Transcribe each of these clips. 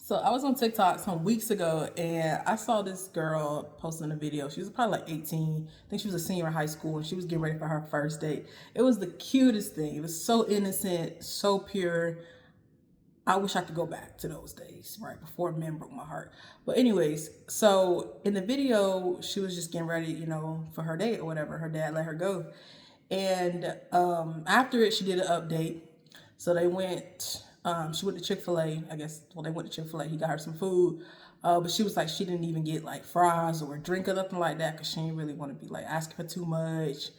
So I was on TikTok some weeks ago and I saw this girl posting a video. She was probably like 18. I think she was a senior in high school and she was getting ready for her first date. It was the cutest thing. It was so innocent, so pure. I wish I could go back to those days, right? Before men broke my heart. But anyways, so in the video, she was just getting ready, for her date or whatever. Her dad let her go. And after it, she did an update. So she went to Chick-fil-A, I guess. Well, they went to Chick-fil-A. He got her some food. But she was like, she didn't even get like fries or a drink or nothing like that because she didn't really want to be like asking for too much.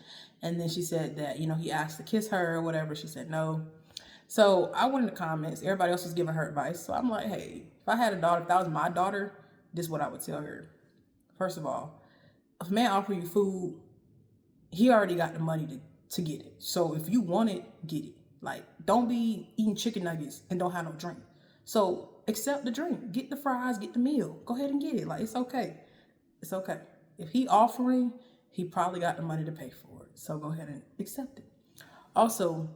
And then she said that, he asked to kiss her or whatever. She said no. So I went in the comments. Everybody else was giving her advice. So I'm like, hey, if I had a daughter, if that was my daughter, this is what I would tell her. First of all, if a man offer you food, he already got the money to get it. So if you want it, get it. Like, don't be eating chicken nuggets and don't have no drink. So accept the drink. Get the fries, get the meal. Go ahead and get it. Like, it's okay. It's okay. If he offering, he probably got the money to pay for it. So go ahead and accept it. Also,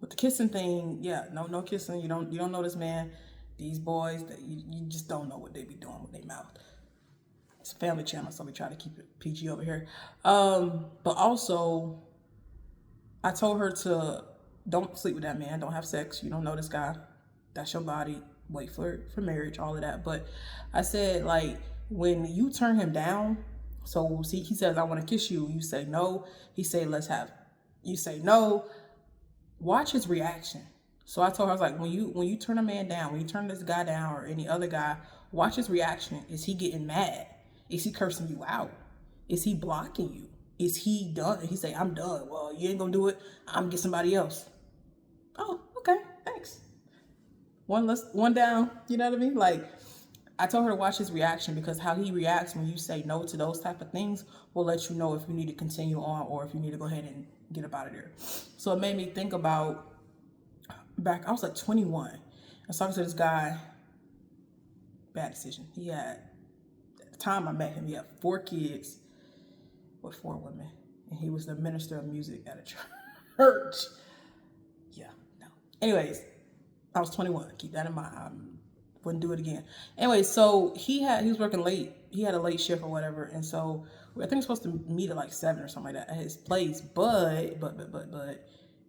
with the kissing thing, yeah, no kissing. You don't know this man. These boys, that you just don't know what they be doing with their mouth. It's a family channel, so we try to keep it PG over here. But also, I told her to don't sleep with that man. Don't have sex. You don't know this guy. That's your body. Wait for marriage, all of that. But I said, like, when you turn him down, so see, he says, I want to kiss you. You say no. He say, let's have. You say no. Watch his reaction. So I told her, I was like, when you turn a man down, when you turn this guy down or any other guy, watch his reaction. Is he getting mad? Is he cursing you out? Is he blocking you? Is he done? He say, I'm done. Well, you ain't gonna do it. I'm gonna get somebody else. Oh, okay, thanks. One down. You know what I mean? Like, I told her to watch his reaction because how he reacts when you say no to those type of things will let you know if you need to continue on or if you need to go ahead and get up out of there. So it made me think about I was like 21. I was talking to this guy, bad decision. At the time I met him, he had 4 kids with 4 women. And he was the minister of music at a church. Yeah, no. Anyways, I was 21. Keep that in mind. I wouldn't do it again. Anyway, so he was working late. He had a late shift or whatever, and so I think we're supposed to meet at like 7 or something like that at his place. But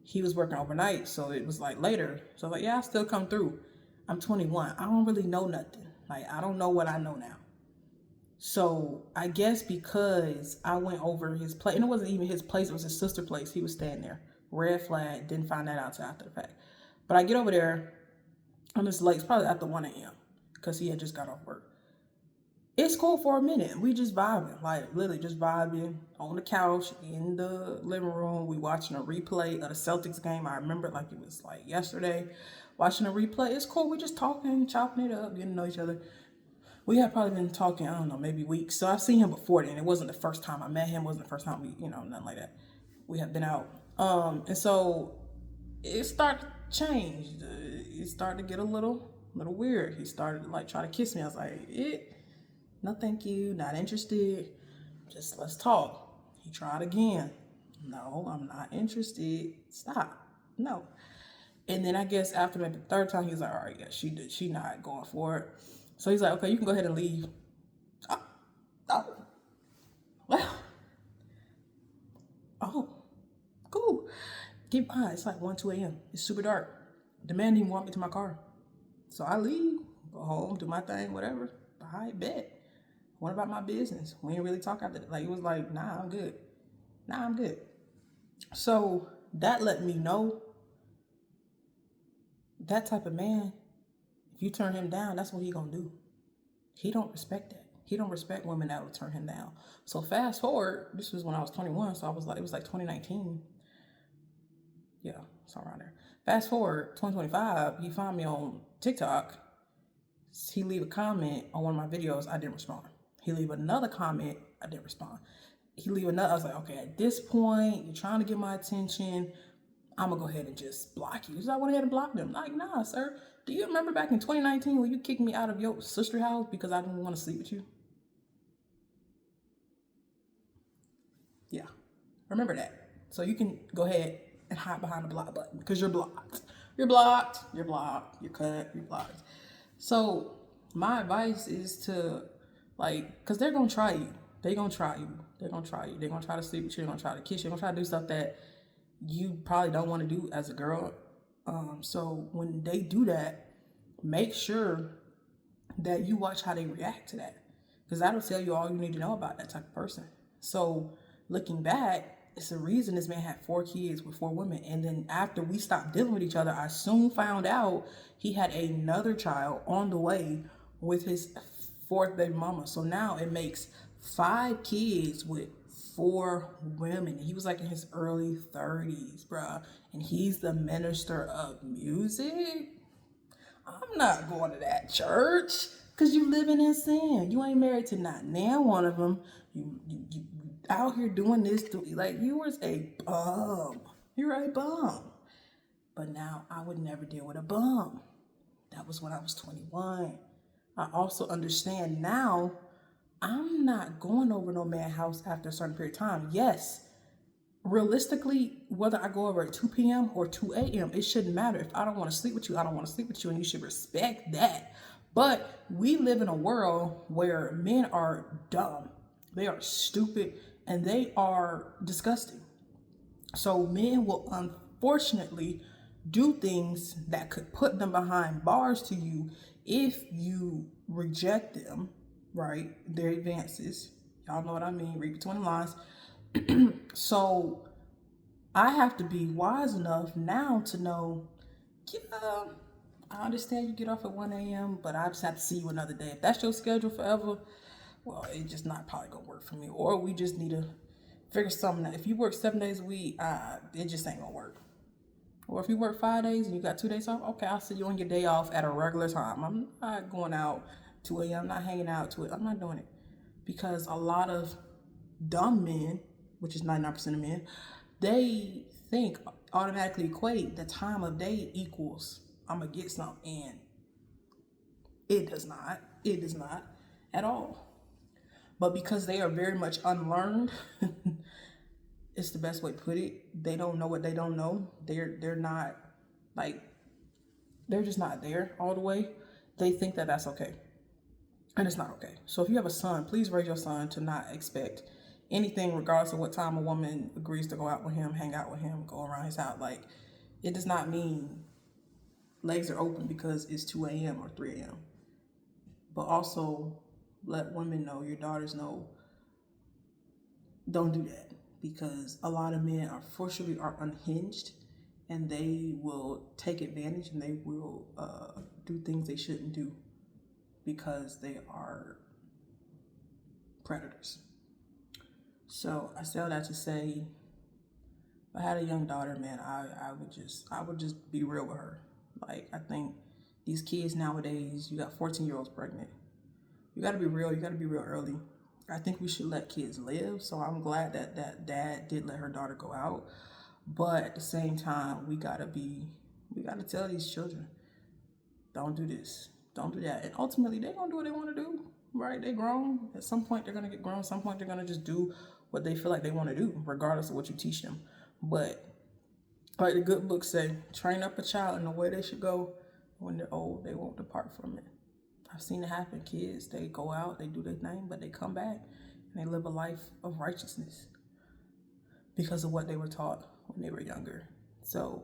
he was working overnight, so it was like later. So I was like, yeah, I'll still come through. I'm 21. I don't really know nothing. Like, I don't know what I know now. So I guess because I went over his place, and it wasn't even his place, it was his sister's place. He was staying there. Red flag, didn't find that out until after the fact. But I get over there on this late, it's probably after 1 a.m. because he had just got off work. It's cool for a minute. We just vibing, like literally just vibing on the couch in the living room. We watching a replay of the Celtics game. I remember it like it was like yesterday. Watching a replay. It's cool. We just talking, chopping it up, getting to know each other. We had probably been talking, I don't know, maybe weeks. So I've seen him before then. It wasn't the first time I met him. It wasn't the first time we, nothing like that. We have been out. And so it started to change. It started to get a little weird. He started to like try to kiss me. I was like, no thank you, not interested. Just let's talk. He tried again. No, I'm not interested. Stop. No. And then I guess after maybe the third time, he was like, all right, yeah, she not going for it. So he's like, okay, you can go ahead and leave. Oh, oh. Well, oh, cool. Keep in mind, it's like 1, 2 a.m. It's super dark. The man didn't even walk me to my car. So I leave, go home, do my thing, whatever. I bet. What about my business? We didn't really talk after that. Like, it was like, nah, I'm good. Nah, I'm good. So that let me know that type of man, if you turn him down, that's what he gonna do. He don't respect that. He don't respect women that will turn him down. So fast forward, this was when I was 21, so it was like 2019. Yeah, somewhere around there. Fast forward, 2025, he found me on TikTok. He leave a comment on one of my videos, I didn't respond. He leave another comment, I didn't respond. He leave another, I was like, okay, at this point, you're trying to get my attention. I'm gonna go ahead and just block you. So I went ahead and blocked him. Like, nah, sir. Do you remember back in 2019 when you kicked me out of your sister's house because I didn't want to sleep with you? Yeah, remember that. So you can go ahead and hide behind the block button because you're blocked. you're blocked, you're blocked, you're cut, you're blocked. So my advice is to, like, because they're gonna try you. They're gonna try you. They're gonna try you. They're gonna try to sleep with you. They're gonna try to kiss you. They're gonna try to do stuff that you probably don't want to do as a girl. So when they do that, make sure that you watch how they react to that, because that'll tell you all you need to know about that type of person. So looking back, it's a reason this man had 4 kids with 4 women. And then after we stopped dealing with each other, I soon found out he had another child on the way with his 4th baby mama. So now it makes 5 kids with 4 women. He was like in his early 30s, bruh. And he's the minister of music. I'm not going to that church, because you living in sin. You ain't married to not now one of them. You out here doing this to, like, you was a bum. You're a bum. But now I would never deal with a bum. That was when I was 21. I also understand now I'm not going over no man's house after a certain period of time. Yes, realistically, whether I go over at 2 p.m. or 2 a.m., it shouldn't matter. If I don't want to sleep with you, I don't want to sleep with you, and you should respect that. But we live in a world where men are dumb, they are stupid, and they are disgusting. So men will unfortunately do things that could put them behind bars to you if you reject them, right? Their advances. Y'all know what I mean. Read between the lines. So I have to be wise enough now to know, yeah, I understand you get off at 1 a.m., but I just have to see you another day. If that's your schedule forever, well, it's just not probably gonna work for me. Or we just need to figure something out. If you work 7 days a week, it just ain't gonna work. Or if you work 5 days and you got 2 days off, okay, I'll see you on your day off at a regular time. I'm not going out 2 a.m., I'm not hanging out to it. I'm not doing it. Because a lot of dumb men, which is 99% of men, they think, automatically equate the time of day equals I'm gonna get something, and it does not. It does not at all. But because they are very much unlearned, it's the best way to put it. They don't know what they don't know. They're not, like, they're just not there all the way. They think that that's okay, and it's not okay. So if you have a son, please raise your son to not expect anything, regardless of what time a woman agrees to go out with him, hang out with him, go around his house. Like, it does not mean legs are open because it's 2 a.m. or 3 a.m. But also let women know, your daughters know, don't do that, because a lot of men unfortunately are unhinged, and they will take advantage, and they will do things they shouldn't do because they are predators. So I say all that to say, if I had a young daughter, man, I would just be real with her. Like, I think these kids nowadays, you got 14-year-olds pregnant. You got to be real. You got to be real early. I think we should let kids live. So I'm glad that dad did let her daughter go out. But at the same time, we got to tell these children, don't do this, don't do that. And ultimately, they're going to do what they want to do, right? They grown. At some point, they're going to get grown. At some point, they're going to just do what they feel like they want to do, regardless of what you teach them. But like the good books say, train up a child in the way they should go. When they're old, they won't depart from it. I've seen it happen. Kids, they go out, they do their thing, but they come back and they live a life of righteousness because of what they were taught when they were younger. So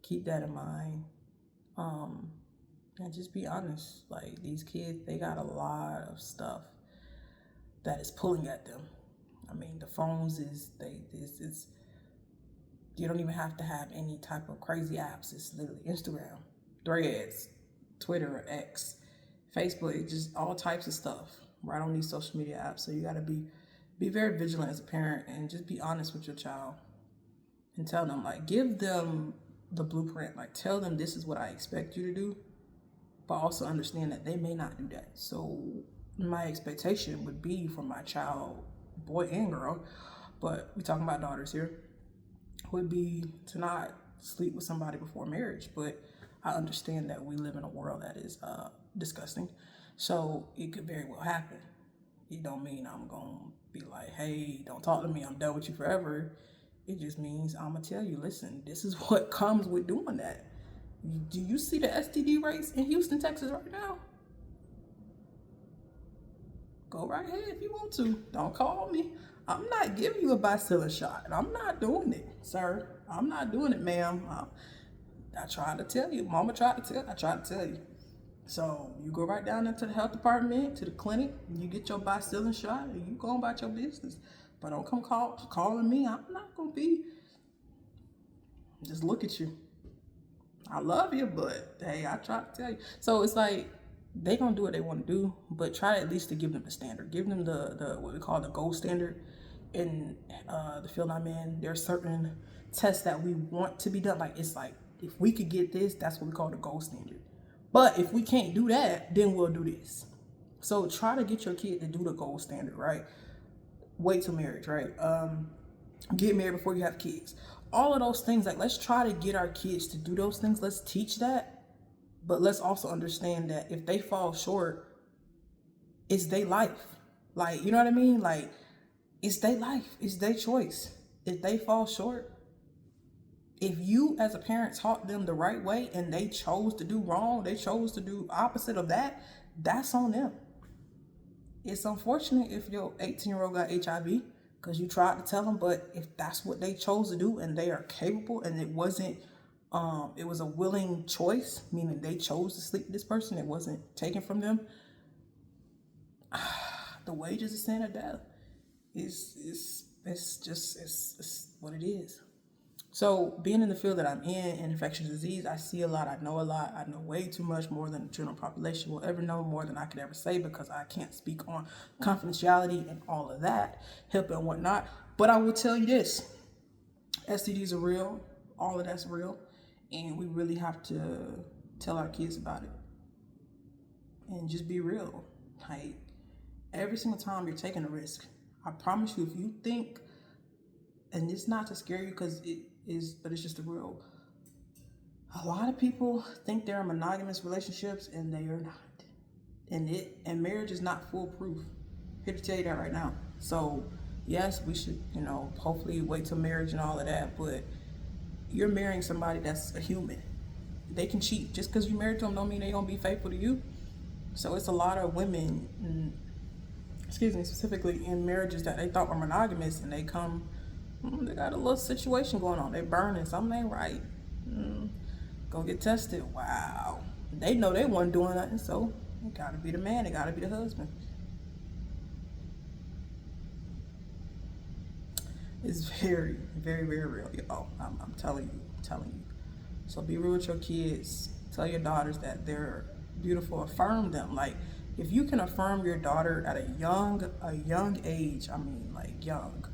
keep that in mind. And just be honest. Like, these kids, they got a lot of stuff that is pulling at them. I mean, the phones it's you don't even have to have any type of crazy apps. It's literally Instagram, Threads, Twitter, X, Facebook, just all types of stuff right on these social media apps. So you got to be very vigilant as a parent, and just be honest with your child and tell them, like, give them the blueprint. Like, tell them this is what I expect you to do, but also understand that they may not do that. So my expectation would be for my child, boy and girl, but we're talking about daughters here, would be to not sleep with somebody before marriage. But I understand that we live in a world that is disgusting. So it could very well happen. It don't mean I'm going to be like, hey, don't talk to me, I'm done with you forever. It just means I'm going to tell you, listen, this is what comes with doing that. Do you see the STD rates in Houston, Texas right now? Go right ahead if you want to. Don't call me. I'm not giving you a bacillus shot. I'm not doing it, sir. I'm not doing it, ma'am. I tried to tell you. Mama tried to tell. I tried to tell you. So you go right down into the health department, to the clinic, and you get your bacillus shot, and you go about your business. But don't come calling me. I'm not gonna be. Just look at you. I love you, but hey, I tried to tell you. So it's like they gonna do what they want to do, but try at least to give them the standard. Give them the what we call the gold standard in the field I'm in. There are certain tests that we want to be done. Like it's like if we could get this, that's what we call the gold standard. But if we can't do that, then we'll do this. So try to get your kid to do the gold standard, right? Wait till marriage, right? Get married before you have kids. All of those things, like let's try to get our kids to do those things. Let's teach that. But let's also understand that if they fall short, it's their life. Like, you know what I mean? Like, it's their life. It's their choice. If they fall short, if you as a parent taught them the right way and they chose to do wrong, they chose to do opposite of that, that's on them. It's unfortunate if your 18-year-old got HIV because you tried to tell them, but if that's what they chose to do and they are capable and it wasn't, it was a willing choice, meaning they chose to sleep with this person, it wasn't taken from them, the wages of sin or death is what it is. So being in the field that I'm in infectious disease, I see a lot, I know a lot, I know way too much more than the general population will ever know, more than I could ever say, because I can't speak on confidentiality and all of that, HIPAA and whatnot. But I will tell you this, STDs are real, all of that's real, and we really have to tell our kids about it. And just be real. Like, every single time you're taking a risk, I promise you, if you think, and it's not to scare you because it is, but it's just the real. A lot of people think they're in monogamous relationships and they are not. And marriage is not foolproof. Here to tell you that right now. So yes, we should, hopefully wait till marriage and all of that, but you're marrying somebody that's a human. They can cheat. Just because you married to them don't mean they're gonna be faithful to you. So it's a lot of women, specifically in marriages that they thought were monogamous, and they got a little situation going on. They're burning, something ain't right. Go get tested. Wow. They know they weren't doing nothing, so it gotta be the man, it gotta be the husband. It's very, very, very real, y'all. I'm telling you. So be real with your kids. Tell your daughters that they're beautiful. Affirm them. Like, if you can affirm your daughter at a young age, young,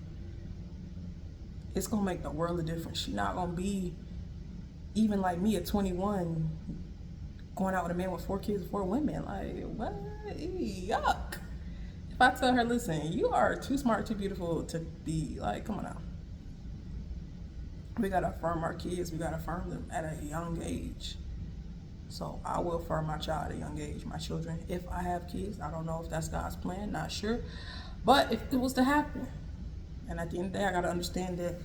it's gonna make the world of difference. She's not gonna be even like me at 21, going out with a man with 4 kids, 4 women. Like, what? Yuck. If I tell her, listen, you are too smart, too beautiful to be, like, come on now. We gotta affirm our kids. We gotta affirm them at a young age. So I will affirm my child at a young age, my children. If I have kids, I don't know if that's God's plan, not sure. But if it was to happen, and at the end of the day, I gotta understand that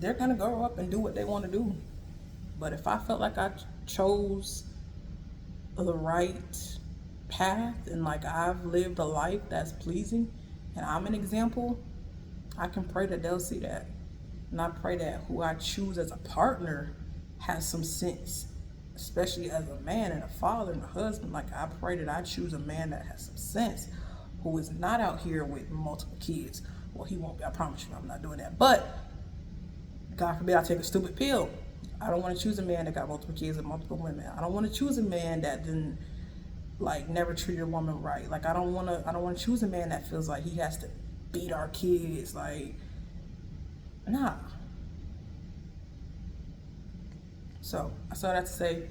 they're gonna grow up and do what they wanna do. But if I felt like I chose the right path and like I've lived a life that's pleasing and I'm an example, I can pray that they'll see that. And I pray that who I choose as a partner has some sense, especially as a man and a father and a husband. Like, I pray that I choose a man that has some sense, who is not out here with multiple kids. Well, he won't be, I promise you, I'm not doing that. But God forbid I take a stupid pill. I don't want to choose a man that got multiple kids and multiple women. I don't want to choose a man that didn't, like, never treated a woman right. Like, I don't want to choose a man that feels like he has to beat our kids. Like, nah. So I saw that to say,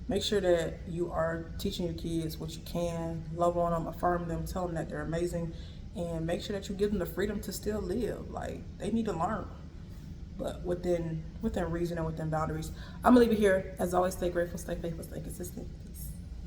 make sure that you are teaching your kids what you can, love on them, affirm them, tell them that they're amazing, and make sure that you give them the freedom to still live. Like, they need to learn, but within reason and within boundaries. I'm gonna leave it here. As always, stay grateful, stay faithful, stay consistent.